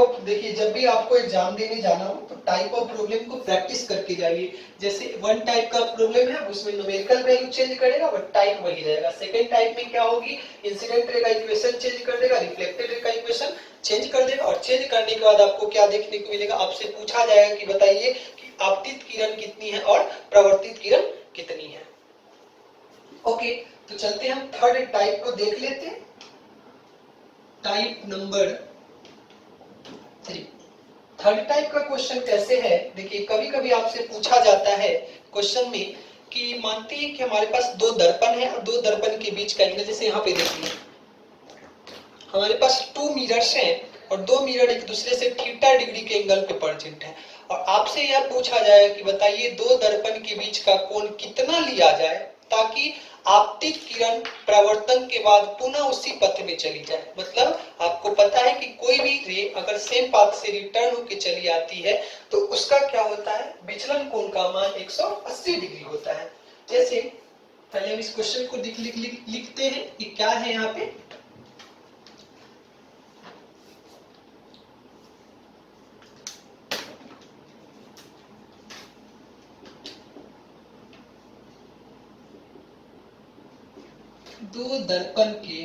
Of, देखिए जब भी आपको एग्जाम देने जाना हो तो टाइप ऑफ प्रॉब्लम को प्रैक्टिस करके जाइए। जैसे वन टाइप का प्रॉब्लम है उसमें न्यूमेरिकल वैल्यू चेंज करेगा बट टाइप वही रहेगा। सेकंड टाइप में क्या होगी, इंसिडेंट रे का इक्वेशन चेंज कर देगा, रिफ्लेक्टेड रे का इक्वेशन चेंज कर देगा, और चेंज करने के बाद आपको क्या देखने को मिलेगा, आपसे पूछा जाएगा कि बताइए कि आपतित किरण कितनी है और प्रवर्तित किरण कितनी है। ओके, तो चलते हैं हम थर्ड टाइप को देख लेते हैं। Type number 3। थर्ड टाइप का क्वेश्चन कैसे है, देखिए कभी कभी आपसे पूछा जाता है क्वेश्चन में कि मानते हैं कि हमारे पास दो दर्पण है और दो दर्पण के बीच का एंगल, जैसे यहाँ पे देखिए हमारे पास 2 मिरर्स हैं और दो मिरर एक दूसरे से थीटा डिग्री के एंगल पे प्रेजेंट है, और आपसे यह पूछा जाए कि बताइए दो दर्पण के बीच का कोण कितना लिया जाए ताकि आपतित किरण प्रवर्तन के बाद पुनः उसी पथ में चली जाए। मतलब आपको पता है कि कोई भी रे अगर सेम पाथ से रिटर्न होकर चली आती है तो उसका क्या होता है, विचलन कोण का मान 180 डिग्री होता है। जैसे पहले हम इस क्वेश्चन को लिखते हैं कि क्या है यहाँ पे, दो दर्पण के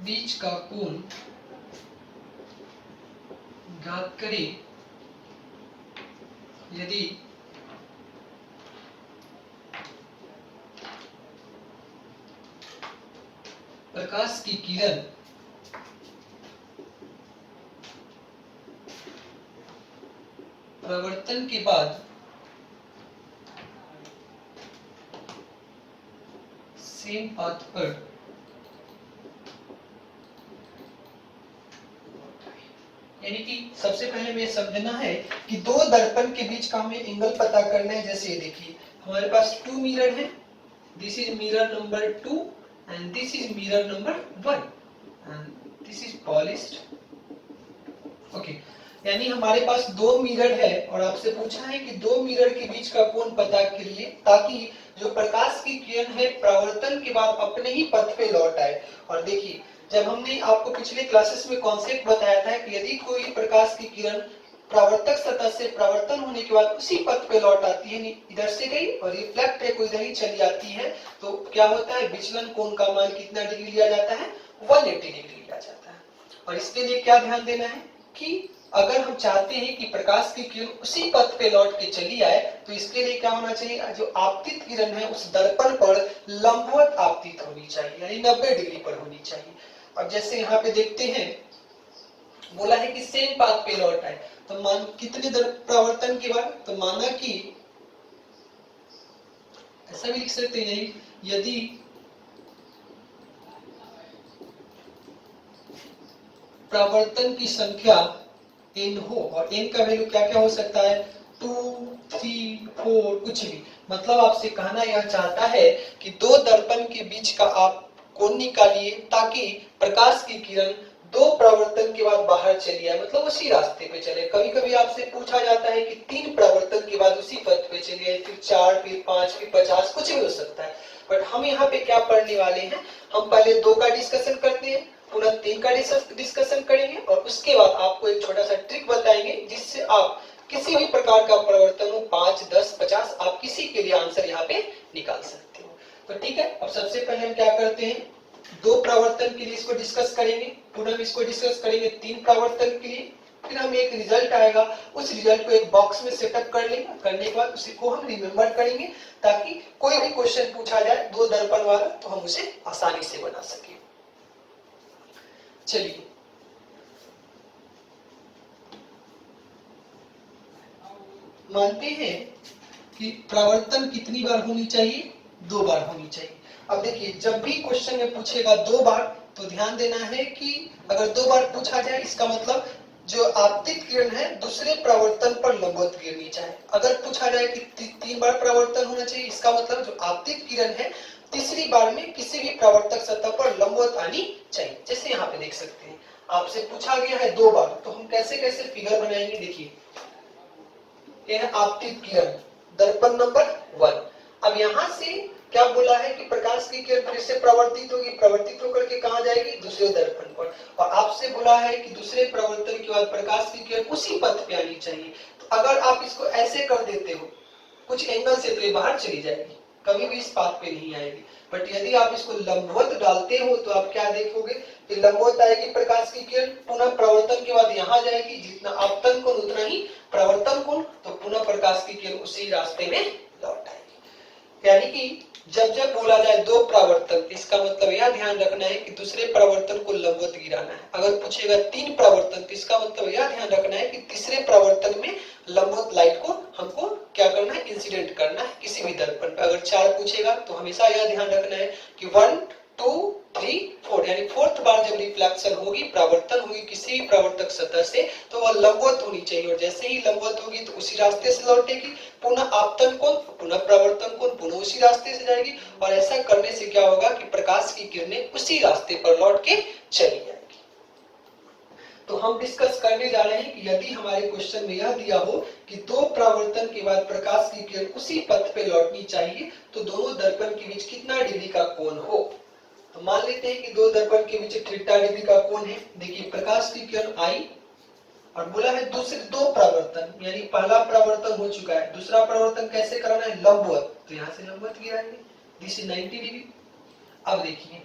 बीच का कोण ज्ञात करें यदि प्रकाश की किरण प्रवर्तन के बाद सेम पाथ पर यानी कि सबसे पहले हमें समझना है कि दो दर्पण के बीच का हमें एंगल पता करना है। जैसे ये देखिए हमारे पास 2 मिरर है, this is mirror number 2 and this is mirror number 1 and this is polished. Okay, यानी हमारे पास दो मिरर है और आपसे पूछा है कि दो मिरर के बीच का कोण पता करिए ताकि जो प्रकाश की किरण है प्रवर्तन के बाद अपने ही पथ पे लौट आए। और देखिए जब हमने आपको पिछले क्लासेस में कॉन्सेप्ट बताया था कि यदि कोई प्रकाश की किरण प्रवर्तक सतह से प्रवर्तन होने के बाद उसी पथ पे लौट आती है, इधर से गई और रिफ्लेक्ट है कोई इधर ही चली जाती है, तो क्या होता है, विचलन कोण का मान कितना डिग्री लिया जाता है, 180 डिग्री लिया जाता है। और इसके लिए क्या ध्यान देना है कि अगर हम चाहते हैं कि प्रकाश की किरण उसी पथ पे लौट के चली आए तो इसके लिए क्या होना चाहिए, जो आपतित किरण है उस दर्पण पर लंबवत आपतित होनी चाहिए, यानी 90 डिग्री पर होनी चाहिए। अब जैसे यहाँ पे देखते हैं बोला है कि सेम पाथ पे लौट आए, तो मान कितने प्रवर्तन के बाद, तो माना कि ऐसा भी लिख सकते हैं यदि प्रवर्तन की संख्या n हो, और n का वैल्यू क्या क्या हो सकता है, 2, 3, 4 कुछ भी, मतलब आपसे कहना यह चाहता है कि दो दर्पण के बीच का आप कोण निकालिए ताकि प्रकाश की किरण दो प्रवर्तन के बाद बाहर चली आए, मतलब उसी रास्ते पे चले। कभी कभी आपसे पूछा जाता है कि 3 प्रवर्तन के बाद उसी पथ पे चली आए, फिर 4, फिर 5, फिर 50, कुछ भी हो सकता है। बट हम यहाँ पे क्या पढ़ने वाले हैं, हम पहले 2 का डिस्कशन करते हैं, पुनः 3 का डिस्कशन करेंगे और उसके बाद आपको एक छोटा सा ट्रिक बताएंगे जिससे आप किसी भी प्रकार का परिवर्तन हो, 5, 10, 50, आप किसी के लिए आंसर यहाँ पे निकाल सकते हो। तो ठीक है, अब सबसे पहले हम क्या करते हैं, 2 प्रवर्तन के लिए इसको डिस्कस करेंगे, पुनः हम इसको डिस्कस करेंगे 3 प्रवर्तन के लिए, फिर हम एक रिजल्ट आएगा उस रिजल्ट को एक बॉक्स में सेटअप कर लेंगे, करने के बाद उसी को हम रिमेम्बर करेंगे ताकि कोई भी क्वेश्चन पूछा जाए 2 दर्पण वाला तो हम उसे आसानी से बना सके। चलिए मानते हैं कि प्रवर्तन कितनी बार होनी चाहिए, 2 बार होनी चाहिए। अब देखिए जब भी क्वेश्चन में पूछेगा 2 बार तो ध्यान देना है कि अगर 2 बार पूछा जाए इसका मतलब जो आपतित किरण है दूसरे प्रवर्तन पर लंबवत गिरनी चाहिए। अगर पूछा जाए कि 3 बार प्रवर्तन होना चाहिए इसका मतलब जो आपतित किरण है तीसरी बार में किसी भी प्रवर्तक सतह पर लंबवत आनी चाहिए। जैसे यहाँ पे देख सकते हैं आपसे पूछा गया है 2 बार, तो हम कैसे कैसे फिगर बनाएंगे, देखिए यह है आपतित किरण दर्पण नंबर 1। अब यहाँ से क्या बोला है कि प्रकाश की किरण फिर से प्रवर्तित होगी, प्रवर्तित होकर कहाँ जाएगी, दूसरे दर्पण पर। और आपसे बोला है कि दूसरे प्रवर्तन के बाद प्रकाश की किरण उसी पथ पे आनी चाहिए। तो अगर आप इसको ऐसे कर देते हो कुछ एंगल से, तो ये बाहर चली जाएगी, कभी भी इस पाथ पे नहीं आएगी। बट यदि आप इसको लंबवत डालते हो तो आप क्या देखोगे कि लंबवत आएगी प्रकाश की किरण, पुनः प्रवर्तन के बाद यहाँ जाएगी, जितना आपतन कोण उतना ही प्रवर्तन कोण, तो पुनः प्रकाश की किरण उसी रास्ते में लौट आएगी। यानी कि जब जब बोला जाए दो प्रवर्तन, इसका मतलब यह ध्यान रखना है कि दूसरे प्रवर्तन को लंबवत गिराना है। अगर पूछेगा तीन प्रवर्तन, तो इसका मतलब यह ध्यान रखना है कि तीसरे प्रवर्तन में लंबवत लाइट को हमको क्या करना है, इंसिडेंट करना है किसी भी दर्पण पे। अगर चार पूछेगा तो हमेशा यह ध्यान रखना है कि 1 2 3 4, यानी फोर्थ बार जब रिफ्लेक्शन होगी, परावर्तन होगी किसी भी प्रवर्तक सतह से, तो वह लंबवत होनी चाहिए। और जैसे ही लंबवत होगी तो उसी रास्ते से लौटेगी, पुनः आपतन कोण, पुनः प्रवर्तन कोण, पुनः उसी रास्ते से जाएगी। और ऐसा करने से क्या होगा कि प्रकाश की किरणें उसी रास्ते पर लौट के चली जाएगी। तो हम डिस्कस करने जा रहे हैं कि यदि हमारे क्वेश्चन में यह दिया हो कि दो परावर्तन के बाद प्रकाश की किरण उसी पथ पे लौटनी चाहिए, तो दोनों दर्पण के बीच कितना डिग्री का कोण हो। तो मान लेते हैं कि दो दर्पण के बीच थीटा डिग्री का कोण है। देखिए प्रकाश की किरण आई और बोला है दूसरे दो परावर्तन, यानी पहला परावर्तन हो चुका है, दूसरा परावर्तन कैसे कराना है, लंबवत। तो यहाँ से लंबवत गिराएंगे, दिस इज 90 डिग्री। अब देखिए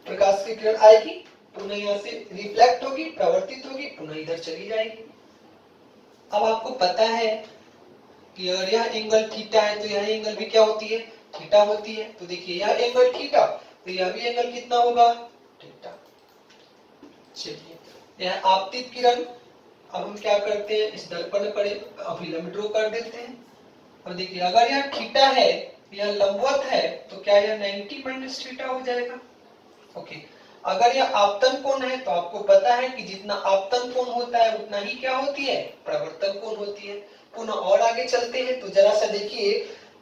प्रकाश की किरण आएगी, पुनः यहाँ से रिफ्लेक्ट होगी, प्रवर्तित होगी, पुनः इधर चली जाएगी। अब आपको पता है कि अगर यह एंगल थीटा है तो यह एंगल भी क्या होती है, थीटा होती है। तो देखिए यह एंगल थीटा, तो यह भी एंगल कितना होगा, थीटा। चलिए यह आपतित किरण, अब हम क्या करते हैं, इस दर्पण पर अभिलंब ड्रॉ कर देते हैं। और देखिए अगर यह थीटा है, यह लंबवत है, तो क्या यह 90 माइनस थीटा हो जाएगा। ओके अगर यह आपतन कोण है, तो आपको पता है कि जितना आपतन कोण होता है उतना ही क्या होती है, प्रवर्तन कोण होती है। पुनः और आगे चलते हैं तो जरा सा देखिए,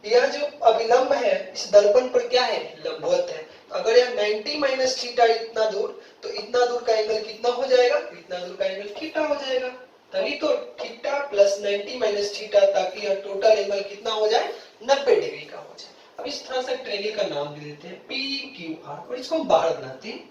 यह जो अभिलंब है इस दर्पण पर क्या है, लंबवत है। अगर यह 90 माइनस थीटा इतना दूर, तो इतना दूर का एंगल कितना हो जाएगा, इतना दूर का एंगल थीटा हो जाएगा। तभी तो थीटा प्लस 90 माइनस थीटा, ताकि यह टोटल एंगल कितना हो जाए, 90 डिग्री का हो जाए। अब इस तरह से ट्रायंगल का नाम दे देते हैं PQR, और इसको हम बाहर बनाते हैं।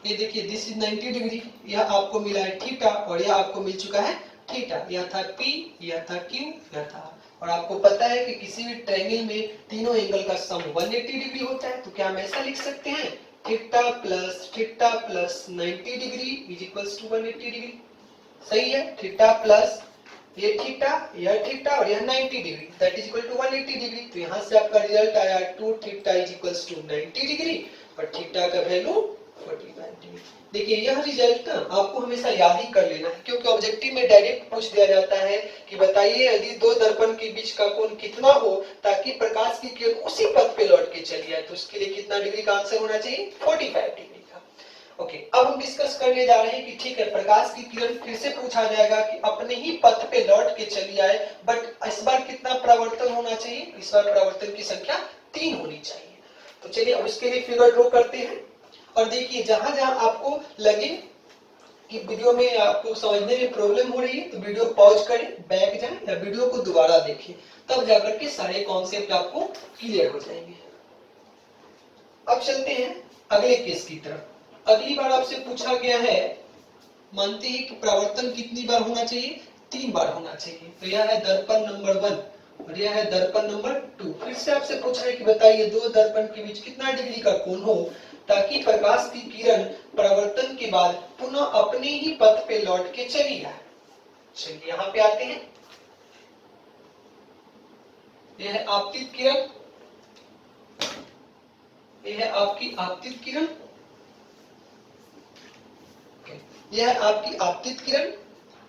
ये देखिए दिस इज 90 डिग्री, यह आपको मिला है थीटा और यह आपको मिल चुका है थीटा। यह था P, यह था Q, यह था R। और आपको पता है कि किसी भी ट्रायंगल में तीनों एंगल का सम 180 डिग्री होता है। तो क्या हम ऐसा लिख सकते हैं, theta plus 90 degree is equals to 180 degree. सही है, थीटा प्लस ये थीटा, यह थीटा और यह 90 degree, that is equal to 180 degree. तो यहाँ से आपका रिजल्ट आया 2 theta is equals to 90 degree और थीटा का वैल्यू 49 डिग्री। देखिए यह रिजल्ट ना आपको हमेशा याद ही कर लेना है, क्योंकि ऑब्जेक्टिव में डायरेक्ट पूछ दिया जाता है कि बताइए यदि दो दर्पण के बीच का कोण कितना हो ताकि प्रकाश की किरण उसी पथ पे लौट के चली जाए, तो उसके लिए कितना डिग्री का आंसर होना चाहिए, 45 डिग्री। ओके अब हम डिस्कस करने जा रहे हैं कि ठीक है प्रकाश की किरण फिर से पूछा जाएगा कि अपने ही पथ पे लौट के चली आए, बट इस बार कितना परावर्तन होना चाहिए, इस बार परावर्तन की संख्या 3 होनी चाहिए। तो चलिए अब उसके लिए फिगर ड्रॉ करते हैं। और देखिए जहां जहां आपको लगे कि वीडियो में आपको समझने में प्रॉब्लम हो रही है, तो वीडियो पॉज करें, बैक जाएं या वीडियो को दोबारा देखिए, तब जाकर के सारे कॉन्सेप्ट आपको क्लियर हो जाएंगे। अब चलते हैं अगले केस की तरफ। अगली बार आपसे पूछा गया है, मानते हैं कि परावर्तन कितनी बार होना चाहिए, 3 बार होना चाहिए। तो यह है दर्पण नंबर 1 और यह है दर्पण नंबर 2। फिर से आपसे पूछा है कि बताइए दो दर्पण के बीच कितना डिग्री का कोण हो ताकि प्रकाश की किरण परावर्तन के बाद पुनः अपने ही पथ पे लौट के चली जाए। चलिए यहाँ पे आते हैं, यह है आपतित किरण, यह है आपकी आपतित किरण, यह है आपकी आपतित किरण।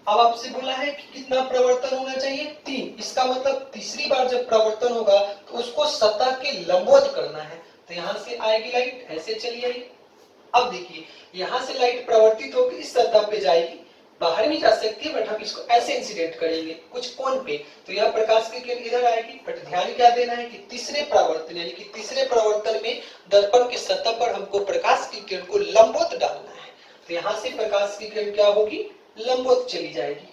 अब आपसे बोला है कि कितना प्रवर्तन होना चाहिए, 3। इसका मतलब तीसरी बार जब प्रवर्तन होगा तो उसको सतह के लंबवत करना है। तो यहाँ से आएगी लाइट, ऐसे चली आएगी। अब देखिए यहाँ से लाइट प्रवर्तित होकर इस सतह पे जाएगी, बाहर भी जा सकती है, बट हम इसको ऐसे इंसिडेंट करेंगे कुछ कोण पे, तो यह प्रकाश की किरण इधर आएगी। बट ध्यान क्या देना है कि तीसरे परावर्तन यानी कि तीसरे परावर्तन में दर्पण के सतह पर हमको प्रकाश की किरण को लंबवत डालना है। तो यहाँ से प्रकाश की किरण क्या होगी, लंबवत चली जाएगी।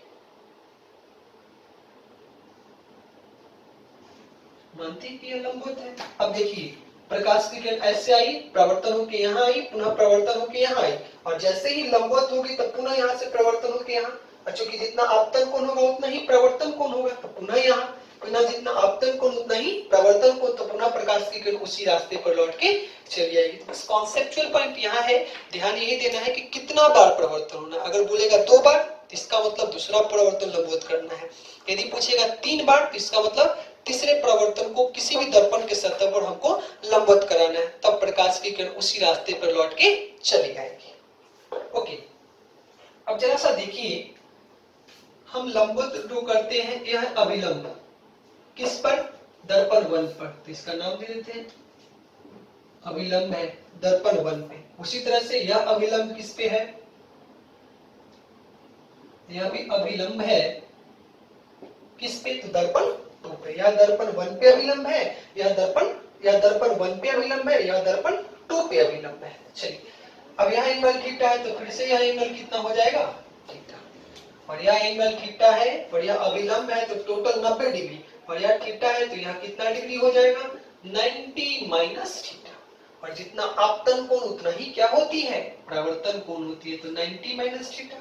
मानते हैं कि यह लंबवत है। अब देखिए प्रकाश की किरण ऐसे आई, प्रवर्तन होकर यहाँ आई, पुनः प्रवर्तन होकर यहाँ आई, और जैसे ही लंबवत होगी तो पुनः यहाँ से प्रवर्तन होकर यहाँ, और चूंकि जितना आपतन कोण होगा उतना ही प्रवर्तन कोण होगा, तो पुनः यहाँ, पुनः जितना आपतन कोण उतना ही प्रवर्तन कोण, तो पुनः प्रकाश की किरण उसी रास्ते पर लौट के चली आएगी। तो बस कॉन्सेप्चुअल पॉइंट यहाँ है, ध्यान यही देना है कि कितना बार प्रवर्तन होना है। अगर बोलेगा 2 बार तो इसका मतलब दूसरा प्रवर्तन लंबवत करना है, यदि पूछेगा 3 बार तो इसका मतलब तीसरे प्रवर्तन को किसी भी दर्पण के सतह पर हमको लंबवत कराना है, तब प्रकाश की किरण उसी रास्ते पर लौट के चली आएगी। ओके, अब जरा सा देखिए हम लंबवत ड्रॉ करते हैं, यह है अभिलंब, किस पर? दर्पण 1 पर, तो इसका नाम दे देते हैं अभिलंब है दर्पण 1 पे। उसी तरह से यह अभिलंब किस पे है? यह भी अभिलंब है किस पे? तो दर्पण 2 पे। यह दर्पण 1 पे अभिलंब है, यह दर्पण 1 पे अभिलंब है, यह दर्पण 2 पे अभिलंब है। चलिए अब यह एंगल थीटा है तो फिर से यह एंगल कितना हो जाएगा? थीटा। और यह एंगल थीटा है और यह अभिलंब है तो टोटल 90 डिग्री, और यह थीटा है तो यह कितना डिग्री हो जाएगा? 90 माइनस थीटा। और जितना आपतन कोण उतना ही क्या होती है? प्रवर्तन कोण होती है, तो 90 माइनस थीटा।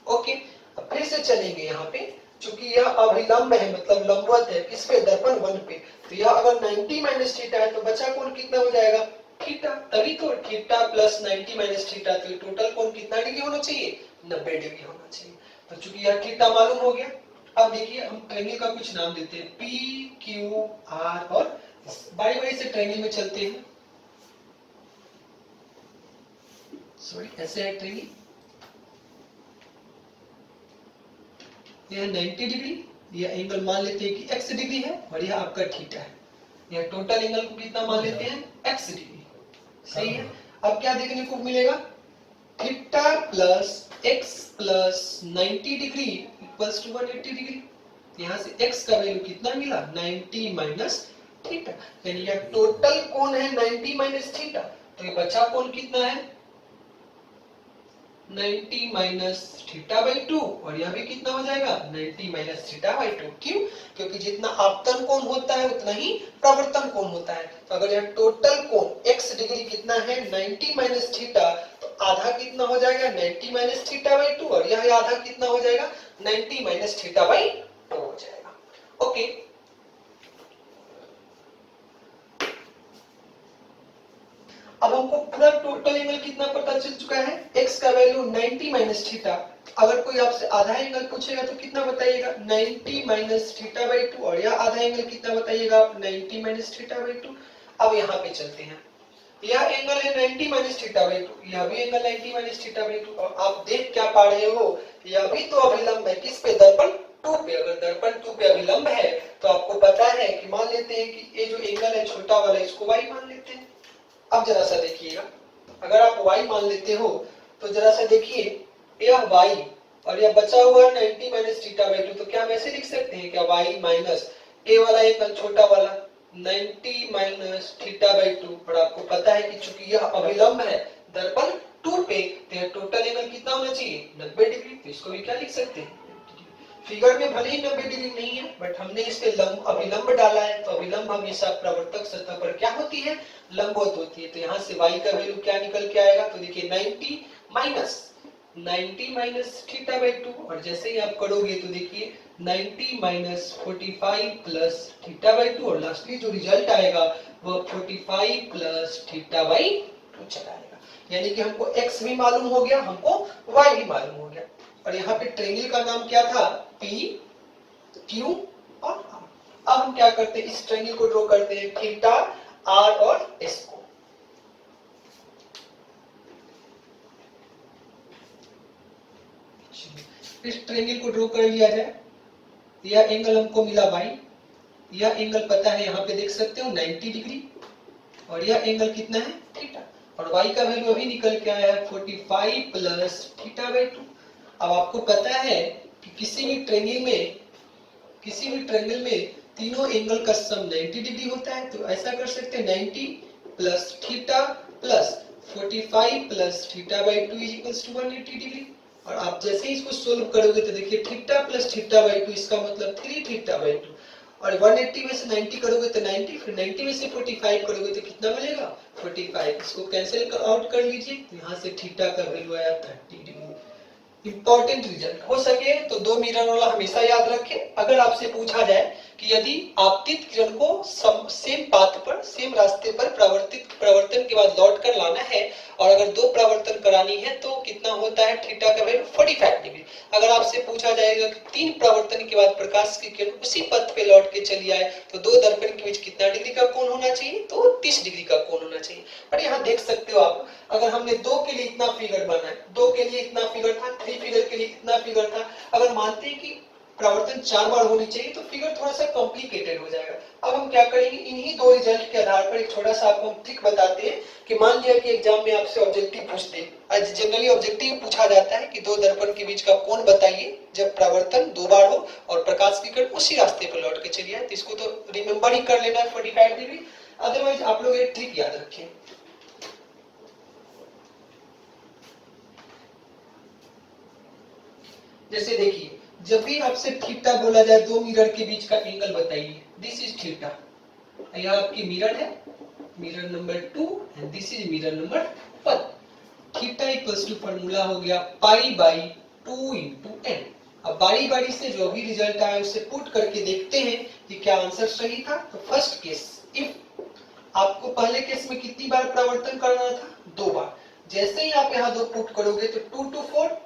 ओके, अब फिर से चलेंगे यहाँ पे, चूंकि यह अभिलंब है मतलब लंबवत है किस पे? दर्पण 1 पे, तो यह अगर 90 माइनस थीटा है तो बचा कोण कितना हो जाएगा? थीटा। तभी तो थीटा प्लस 90 माइनस थीटा, तो टोटल कोण कितना डिग्री होना चाहिए? 90 डिग्री होना चाहिए। तो चूंकि यह थीटा मालूम हो गया, अब देखिए हम ट्रायंगल का कुछ नाम देते हैं, पी क्यू आर, और बारी बारी से ट्रायंगल में चलते हैं। सॉरी, ऐसे है ट्रायंगल, यह 90 डिग्री, यह एंगल मान लेते हैं कि x डिग्री है, और यह आपका थीटा है। यह टोटल एंगल को कितना मान लेते हैं? x degree. सही है। अब क्या देखने को मिलेगा? Theta plus x plus 90 degree equals to 180 degree. यहाँ से x का वैल्यू कितना मिला? 90 माइनस थीटा, यानी यह टोटल कोण है 90 माइनस थीटा, तो ये बचा कोण कितना है? 90 माइनस थीटा बाई 2, और यह भी कितना हो जाएगा? 90 माइनस थीटा बाई 2। क्यों? क्योंकि जितना आपतन कोण होता है उतना ही प्रवर्तन कोण होता है। तो अगर यह टोटल कोण x डिग्री कितना है? 90 माइनस थीटा, तो आधा कितना हो जाएगा? 90 माइनस थीटा बाई 2, और यह आधा कितना हो जाएगा? 90 माइनस थीटा बाई 2 हो जाएगा। ओके, अब हमको पूरा टोटल एंगल कितना पता चल चुका है? x का वैल्यू 90 माइनस थीटा। अगर कोई आपसे आधा एंगल पूछेगा तो कितना बताइएगा? 90 माइनस थीटा बाई 2, और यह आधा एंगल कितना बताइएगा आप? 90 माइनस थीटा बाई 2। अब यहाँ पे चलते हैं, यह एंगल है 90 माइनस थीटा बाई 2, यह भी एंगल 90 माइनस थीटा बाई 2, और आप देख क्या पा रहे हो? यह भी तो अभिलंब है किस पे? दर्पण 2 पे। अगर दर्पण 2 पे अभिलंब है तो आपको पता है कि मान लेते हैं कि ये जो एंगल है छोटा वाला, इसको y मान लेते हैं। अब जरा सा देखिएगा, अगर आप y मान लेते हो तो जरा सा देखिए, यह y और यह बचा हुआ 90 माइनस थीटा बाई 2, तो क्या हम ऐसे लिख सकते हैं क्या? y माइनस a वाला एंगल छोटा वाला 90 माइनस थीटा बाई 2, और आपको पता है कि चूंकि यह अभिलंब है दर्पण 2 पे, तो टोटल एंगल कितना होना चाहिए? 90 डिग्री। तो इसको भी क्या लिख सकते हैं? फिगर में भले ही 90 डिग्री नहीं है, बट हमने इस पे अभिलंब डाला है, तो अभिलंब हमेशा प्रवर्तक सतह पर क्या होती है? लंबवत होती है। तो यहाँ से y का वैल्यू क्या निकल के आएगा? तो देखिए 90 माइनस थीटा बाई 2, और जैसे ही आप करोगे तो देखिए 90 माइनस 45 प्लस थीटा बाई 2, और लास्टली जो रिजल्ट आएगा वह 45 प्लस थीटा बाई 2 चला आएगा। यानी कि हमको x भी मालूम हो गया, हमको y भी मालूम हो गया। और यहाँ पे ट्रायंगल का नाम क्या था? P, Q और R। अब हम क्या करते हैं? इस ट्रायंगल को ड्रॉ करते हैं, थीटा, R और S को। इस ट्रायंगल को ड्रॉ कर लिया जाए। यह एंगल हमको मिला y, यह एंगल पता है, यहाँ पे देख सकते हो 90 डिग्री, और यह एंगल कितना है? थीटा, और y का वैल्यू अभी निकल के आया है 45 प्लस थीटा बाई 2। अब आपको पता है कि किसी भी ट्रायंगल में तीनों एंगल का सम 90 डिग्री होता है, तो ऐसा कर सकते हैं 90 plus theta plus 45 plus theta by 2 is equals to 180 degree. और आप जैसे ही इसको सोल्व करोगे तो देखिए थीटा प्लस थीटा बाई 2, इसका मतलब 3 थीटा बाई 2, और 180 में से 90 करोगे तो 90, फिर 90 में से 45 करोगे तो कितना मिलेगा 45। इसको कैंसिल आउट कर लीजिए, यहाँ से थीटा का वैल्यू आया 30 डिग्री। इंपॉर्टेंट रिजल्ट हो सके तो दो मिरर वाला हमेशा याद रखें। अगर आपसे पूछा जाए कि यदि आपतित किरण को सेम पाथ पर, सेम रास्ते पर प्रवर्तन के बाद लौट कर लाना है और अगर दो प्रवर्तन करानी है तो कितना होता है थीटा का वैल्यू 45 डिग्री। अगर आपसे पूछा जाएगा कि तीन प्रवर्तन के बाद प्रकाश की किरण उसी पथ पे लौट के चली आए तो दो दर्पण के बीच कितना डिग्री का कोण होना चाहिए, तो 30 डिग्री का कोण होना चाहिए। पर यहाँ देख सकते हो आप, अगर हमने दो के लिए इतना फिगर बनाया, दो के लिए इतना फिगर था, थ्री फिगर के लिए इतना फिगर था, अगर मानते हैं कि प्रवर्तन 4 बार होनी चाहिए तो फिगर थोड़ा सा कॉम्प्लिकेटेड हो जाएगा। अब हम क्या करेंगे, इन्हीं दो रिजल्ट के आधार पर एक छोटा सा आपको हम ट्रिक बताते हैं कि मान लिया कि एग्जाम में आपसे ऑब्जेक्टिव पूछते हैं, आज जनरली ऑब्जेक्टिव पूछा जाता है कि दो दर्पण के बीच का कोण बताइए जब प्रवर्तन 2 बार हो और प्रकाश की किरण उसी रास्ते पर लौट के चली आए, तो इसको तो रिमेंबर ही कर लेना है 45 डिग्री। अदरवाइज आप लोग एक ट्रिक याद रखें, जैसे देखिए जब भी आपसे थीटा बोला जाए दो मिरर के बीच का एंगल बताइए, दिस इज थीटा, यह आपकी मिरर है, mirror number 2 and this is mirror number 1। Theta equals to formula हो गया पाई बाई 2 इंटू एन। अब बारी बारी से जो भी रिजल्ट आया उसे पुट करके देखते हैं कि क्या आंसर सही था। तो फर्स्ट केस, इफ आपको पहले केस में कितनी बार प्रवर्तन करना था, 2 बार, जैसे ही आप यहाँ दो पुट करोगे तो 2 to 4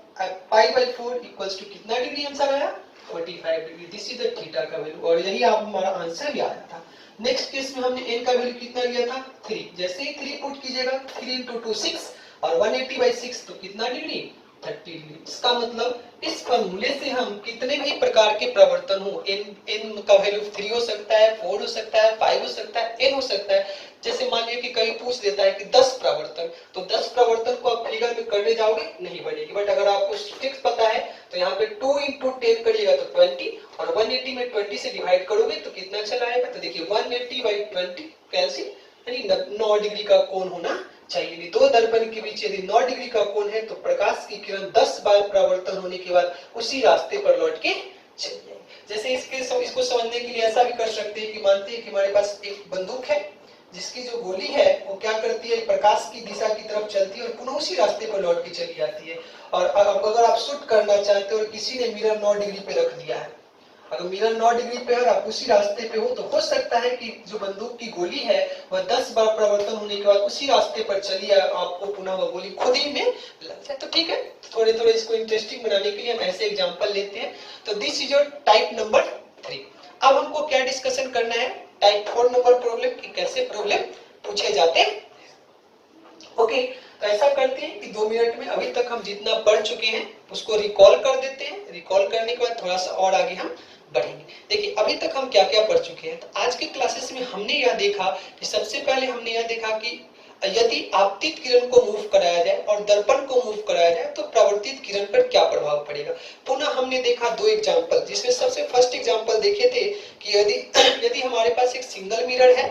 pi by 4 equals to कितना डिग्री आंसर आया 45 degree. This is the theta का वैल्यू और यही आप हमारा आंसर भी आया था। नेक्स्ट केस में हमने n का वैल्यू कितना लिया था 3, जैसे ही 3 पुट कीजिएगा 3 into 2 6 और 180 by 6 तो कितना डिग्री 30 डिग्री। इसका मतलब इस फॉर्मूले से हम कितने भी प्रकार के प्रवर्तन हो, n का वैल्यू 3 हो सकता है, 4 हो सकता है, 5 हो सकता है, n हो सकता है। जैसे मान लीजिए कि कहीं पूछ देता है कि 10 प्रवर्तन, तो 10 प्रवर्तन को आप फिगर में करने जाओगे नहीं बनेगी, बट अगर आपको ट्रिक्स पता है तो यहाँ पे 2 into 10 करिएगा तो 20 और 180 में 20 से डिवाइड करोगे तो कितना चला आएगा, तो देखिए 180 by 20 कैंसिल, यानी 9 डिग्री का कोण होना चाहिए। दो दर्पण के बीच यदि 9 डिग्री का कोण है तो प्रकाश की किरण 10 बार प्रवर्तन होने के बाद उसी रास्ते पर लौट के चली जाएगी। जैसे इसको समझने के लिए ऐसा भी कर सकते हैं कि मानते हैं कि हमारे पास एक बंदूक है जिसकी जो गोली है वो क्या करती है, प्रकाश की दिशा की तरफ चलती है और पुनः उसी रास्ते पर लौट के चली जाती है। और अगर आप शूट करना चाहते हो और किसी ने मिरर 9 डिग्री पे रख दिया है, अगर मिरर 9 डिग्री पे और आप उसी रास्ते पे हो तो हो सकता है कि जो बंदूक की गोली है वह 10 बार प्रवर्तन होने के बाद उसी रास्ते पर चली आए, आपको पुनः वह गोली खुद ही में लग जाए। तो ठीक है, थोड़े थोड़े इसको इंटरेस्टिंग बनाने के लिए हम ऐसे एग्जांपल लेते हैं। तो this is your type number 3। अब हमको क्या डिस्कशन करना है, टाइप 4 नंबर प्रॉब्लम की कैसे प्रॉब्लम पूछे जाते हैं। ओके, तो ऐसा करते हैं कि 2 मिनट में अभी तक हम जितना पढ़ चुके हैं उसको रिकॉल कर देते हैं। रिकॉल करने के बाद थोड़ा सा और आगे हम बढ़ेंगे। देखिए अभी तक हम क्या क्या पढ़ चुके हैं। तो आज के क्लासेस में हमने यह देखा कि सबसे पहले हमने यह देखा कि यदि आपतित किरण को मूव कराया जाए और दर्पण को मूव कराया जाए तो प्रवर्तित किरण पर क्या प्रभाव पड़ेगा। पुनः हमने देखा दो एग्जांपल, जिसमें सबसे फर्स्ट एग्जांपल देखे थे कि यदि हमारे पास एक सिंगल मिरर है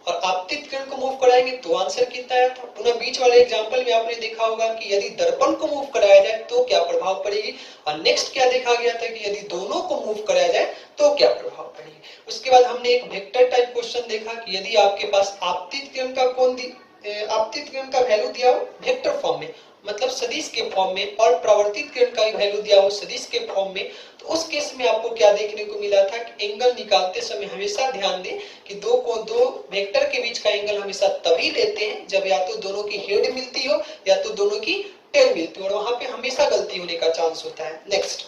और आपतित किरण को मूव कराएंगे तो आंसर कितना आया था। पुनः बीच वाले एग्जांपल में आपने देखा होगा कि यदि दर्पण को मूव कराया जाए तो क्या प्रभाव पड़ेगी, और नेक्स्ट क्या देखा गया था कि यदि दोनों को मूव कराया जाए तो क्या प्रभाव पड़ेगी। उसके बाद हमने एक वेक्टर टाइप क्वेश्चन देखा कि यदि आपके पास आपतित किरण का आपतित किरण का वैल्यू दिया हो वेक्टर फॉर्म में, मतलब सदिश के फॉर्म में, और प्रवर्तित किरण का वैल्यू दिया हो सदिश के फॉर्म में, तो उस केस में आपको क्या देखने को मिला था कि एंगल निकालते समय हमेशा ध्यान दें कि दो वेक्टर के बीच का एंगल हमेशा तभी लेते हैं जब या तो दोनों की हेड मिलती हो या तो दोनों की टेल मिलती हो, और वहां पे हमेशा गलती होने का चांस होता है। नेक्स्ट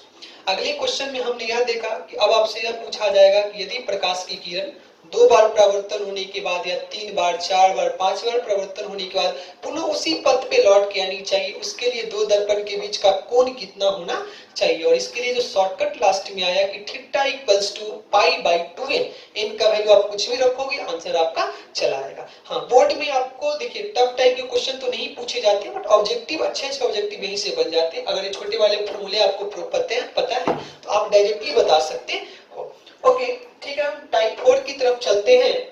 अगले क्वेश्चन में हमने यह देखा कि अब आपसे यह पूछा जाएगा कि यदि प्रकाश की किरण 2 बार प्रवर्तन होने के बाद या 3 बार, 4 बार, 5 बार प्रवर्तन होने के बाद पुनः उसी पथ पे लौट के आनी चाहिए, उसके लिए दो दर्पण के बीच का कोण कितना होना चाहिए। और इसके लिए जो शॉर्टकट लास्ट में आया कि theta equals to pi by 2n, n का वैल्यू आप कुछ भी रखोगे आंसर आपका चला आएगा। हाँ, बोर्ड में आपको देखिए टफ टाइप के क्वेश्चन तो नहीं पूछे जाते, बट ऑब्जेक्टिव अच्छे ऑब्जेक्टिव यहीं से बन जाते हैं। अगर ये छोटे वाले फॉर्मूले आपको पता है तो आप डायरेक्टली बता सकते हो। ओके ठीक है, हम टाइप 4 की तरफ चलते हैं।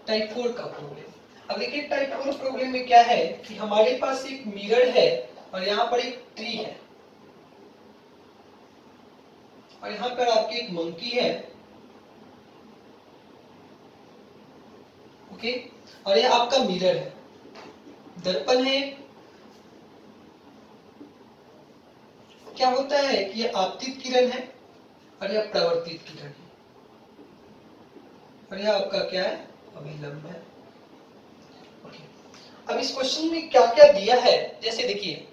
टाइप 4 का प्रॉब्लम। अब देखिए टाइप 4 प्रॉब्लम में क्या है कि हमारे पास एक मिरर है और यहाँ पर एक ट्री है और यहाँ पर आपकी एक मंकी है, ओके, और यह आपका मिरर है, दर्पण है। क्या होता है कि यह आपतित किरण है और यह प्रवर्तित किरण है और यह आपका क्या है, अभिलंब है, ओके। अब इस क्वेश्चन में क्या क्या दिया है, जैसे देखिए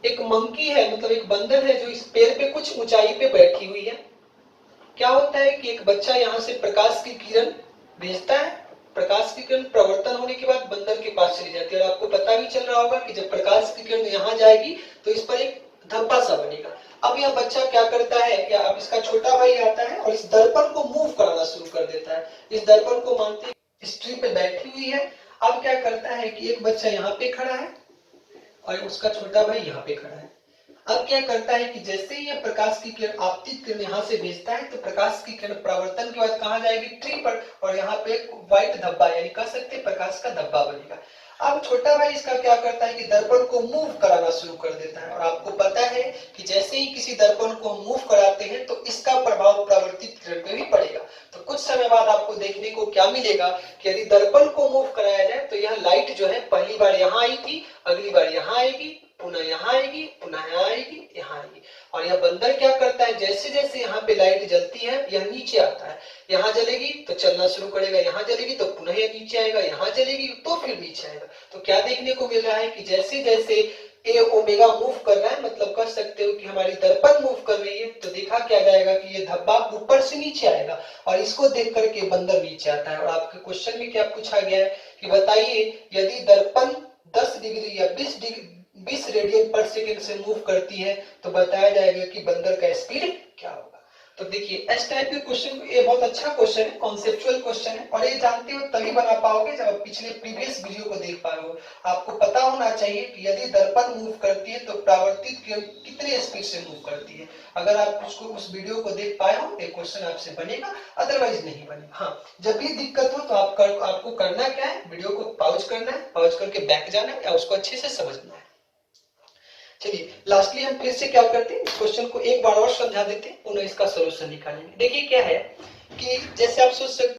एक मंकी है, मतलब एक बंदर है जो इस पेड़ पे कुछ ऊंचाई पे बैठी हुई है। क्या होता है कि एक बच्चा यहाँ से प्रकाश की किरण भेजता है, प्रकाश की किरण प्रवर्तन होने के बाद बंदर के पास चली जाती है और आपको पता भी चल रहा होगा कि जब प्रकाश की किरण यहाँ जाएगी तो इस पर एक धब्बा सा बनेगा। अब यह बच्चा क्या करता है, या अब इसका छोटा भाई आता है और इस दर्पण को मूव कराना शुरू कर देता है। इस दर्पण को मानते इस ट्री पे बैठी हुई है। अब क्या करता है कि एक बच्चा यहाँ पे खड़ा है और उसका छोटा भाई यहाँ पे खड़ा है। अब क्या करता है कि जैसे ही यह प्रकाश की किरण आपतित किरण यहाँ से भेजता है तो प्रकाश की किरण प्रवर्तन के बाद कहाँ जाएगी, ट्री पर, और यहाँ पे एक व्हाइट धब्बा यानी कह सकते हैं प्रकाश का धब्बा बनेगा। अब छोटा भाई इसका क्या करता है कि दर्पण को मूव कराना शुरू कर देता है और आपको पता है कि जैसे ही किसी दर्पण को मूव कराते हैं तो इसका प्रभाव प्रवर्तित किरण पे भी पड़ेगा। तो कुछ समय बाद आपको देखने को क्या मिलेगा कि यदि दर्पण को मूव कराया जाए तो यह लाइट जो है पहली बार यहाँ आई थी, अगली बार यहाँ आएगी, पुनः यहाँ आएगी, पुनः यहाँ आएगी, यहाँ आएगी। और यह बंदर क्या करता है, जैसे जैसे यहाँ पे लाइट जलती है यह नीचे आता है, यहाँ जलेगी तो चलना शुरू करेगा, यहाँ जलेगी तो पुनः यह नीचे आएगा, यहाँ जलेगी तो फिर नीचे आएगा। तो क्या देखने को मिल रहा है कि जैसे जैसे ए ओमेगा मूव कर रहा है, मतलब कह सकते हो कि हमारी दर्पण मूव कर रही है, तो देखा क्या जाएगा कि ये धब्बा ऊपर से नीचे आएगा और इसको देख करके बंदर नीचे आता है। और आपके क्वेश्चन में क्या पूछा गया है कि बताइए यदि दर्पण 10 डिग्री या 20 रेडियन पर सेकेंड से मूव करती है तो बताया जाएगा कि बंदर का स्पीड क्या होगा। तो देखिए इस टाइप के क्वेश्चन, ये बहुत अच्छा क्वेश्चन है, कॉन्सेप्चुअल क्वेश्चन है और ये जानते हो तभी बना पाओगे जब आप पिछले प्रीवियस वीडियो को देख पाए हो। आपको पता होना चाहिए कि यदि दर्पण मूव करती है तो परावर्तित किरण कितने स्पीड से मूव करती है। अगर आप उसको उस वीडियो को देख पाए हो तो क्वेश्चन आपसे बनेगा, अदरवाइज नहीं बनेगा। हाँ, जब भी दिक्कत हो तो आपको करना क्या है, वीडियो को पॉज करना है, पॉज करके बैक जाना है या उसको अच्छे से समझना है। चलिए लास्टली हम फिर से क्या करते हैं, इस क्वेश्चन को एक बार और समझा देते हैं, पुनः इसका सॉल्यूशन निकालेंगे। देखिए क्या है कि जैसे आप सोच सकते